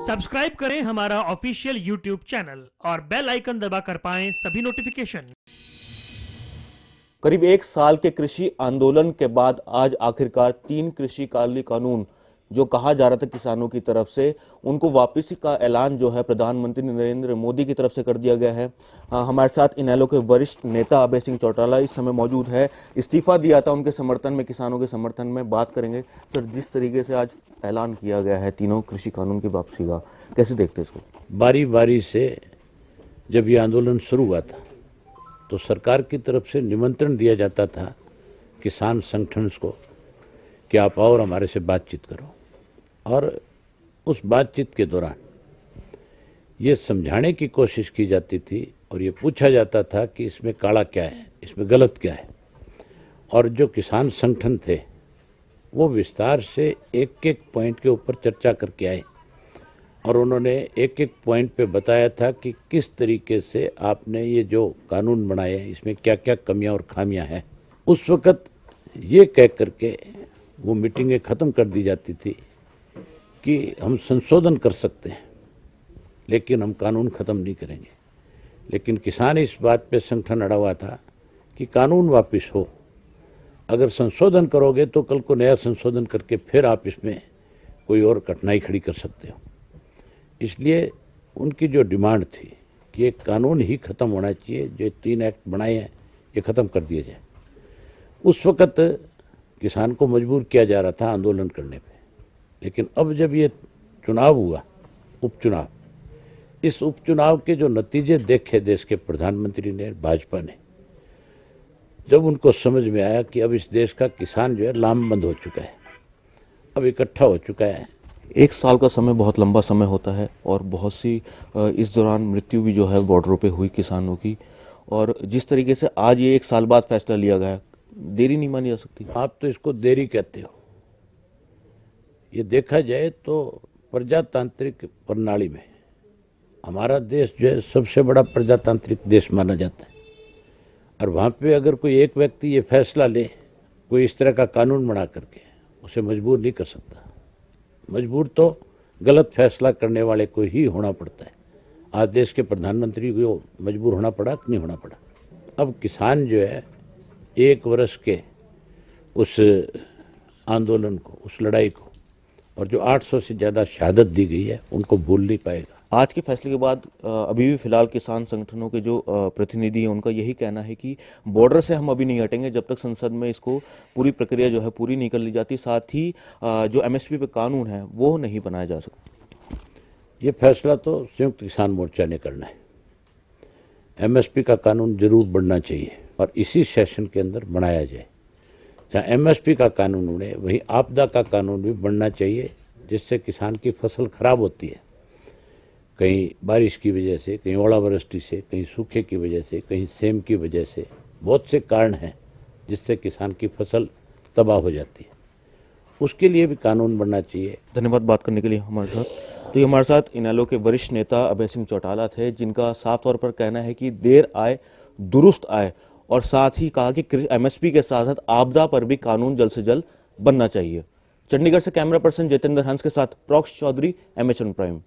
Subscribe करें हमारा official YouTube channel और बेल आइकन दबाकर पाएं सभी नोटिफिकेशन। करीब एक साल के कृषि आंदोलन के बाद आज आखिरकार 3 कृषि कानून जो कहा जा रहा था किसानों की तरफ से, उनको वापसी का ऐलान जो है प्रधानमंत्री नरेंद्र मोदी की तरफ से कर दिया गया है। हमारे साथ इनेलो के वरिष्ठ नेता अभय सिंह चौटाला इस समय मौजूद है। इस्तीफा दिया था उनके समर्थन में, किसानों के समर्थन में बात करेंगे। सर, जिस तरीके से आज ऐलान किया गया है तीनों कृषि कानून की वापसी का, कैसे देखते हैं इसको? बारी बारी से जब ये आंदोलन शुरू हुआ था तो सरकार की तरफ से निमंत्रण दिया जाता था किसान संगठन्स को कि आप आओ और हमारे से बातचीत करो, और उस बातचीत के दौरान ये समझाने की कोशिश की जाती थी और ये पूछा जाता था कि इसमें काला क्या है, इसमें गलत क्या है। और जो किसान संगठन थे वो विस्तार से एक एक पॉइंट के ऊपर चर्चा करके आए और उन्होंने एक एक पॉइंट पे बताया था कि किस तरीके से आपने ये जो कानून बनाए हैं इसमें क्या क्या कमियां और खामियां हैं। उस वक़्त ये कह करके वो मीटिंगें ख़त्म कर दी जाती थी कि हम संशोधन कर सकते हैं लेकिन हम कानून ख़त्म नहीं करेंगे। लेकिन किसान इस बात पे संगठन अड़ा हुआ था कि कानून वापस हो, अगर संशोधन करोगे तो कल को नया संशोधन करके फिर आप इसमें कोई और कठिनाई खड़ी कर सकते हो। इसलिए उनकी जो डिमांड थी कि ये कानून ही ख़त्म होना चाहिए, जो 3 एक्ट बनाए हैं ये ख़त्म कर दिए जाए। उस वक़्त किसान को मजबूर किया जा रहा था आंदोलन करने पे। लेकिन अब जब ये चुनाव हुआ, उपचुनाव, इस उपचुनाव के जो नतीजे देखे देश के प्रधानमंत्री ने, भाजपा ने, जब उनको समझ में आया कि अब इस देश का किसान जो है लामबंद हो चुका है, अब इकट्ठा हो चुका है। एक साल का समय बहुत लंबा समय होता है और बहुत सी इस दौरान मृत्यु भी जो है बॉर्डरों पे हुई किसानों की, और जिस तरीके से आज ये एक साल बाद फैसला लिया गया है, देरी नहीं मानी जा सकती? आप तो इसको देरी कहते हो। ये देखा जाए तो प्रजातांत्रिक प्रणाली में हमारा देश जो है सबसे बड़ा प्रजातांत्रिक देश माना जाता है, और वहाँ पे अगर कोई एक व्यक्ति ये फैसला ले, कोई इस तरह का कानून बना करके, उसे मजबूर नहीं कर सकता। मजबूर तो गलत फैसला करने वाले को ही होना पड़ता है। आज देश के प्रधानमंत्री को मजबूर होना पड़ा कि नहीं होना पड़ा। अब किसान जो है 1 वर्ष के उस आंदोलन को, उस लड़ाई को, और जो 800 से ज़्यादा शहादत दी गई है उनको भूल नहीं पाएगा। आज के फैसले के बाद अभी भी फिलहाल किसान संगठनों के जो प्रतिनिधि हैं उनका यही कहना है कि बॉर्डर से हम अभी नहीं हटेंगे जब तक संसद में इसको पूरी प्रक्रिया जो है पूरी नहीं कर ली जाती, साथ ही जो एमएसपी पे कानून है वो नहीं बनाया जा सकता। ये फैसला तो संयुक्त किसान मोर्चा ने करना है। एमएसपी का कानून जरूर बनना चाहिए और इसी सेशन के अंदर बनाया जाए। जहाँ एमएसपी का कानून बने वहीं आपदा का कानून भी बनना चाहिए, जिससे किसान की फसल खराब होती है, कहीं बारिश की वजह से, कहीं ओलावृष्टि से, कहीं सूखे की वजह से, कहीं सेम की वजह से, बहुत से कारण हैं जिससे किसान की फसल तबाह हो जाती है। उसके लिए भी कानून बनना चाहिए। धन्यवाद बात करने के लिए हमारे साथ। तो ये हमारे साथ इनेलो के वरिष्ठ नेता अभय सिंह चौटाला थे, जिनका साफ तौर पर कहना है कि देर आए दुरुस्त आए, और साथ ही कहा कि एमएसपी के साथ साथ आपदा पर भी कानून जल्द से जल्द बनना चाहिए। चंडीगढ़ से कैमरा पर्सन जितेंद्र हंस के साथ प्रॉक्ष चौधरी, एमएचएन प्राइम।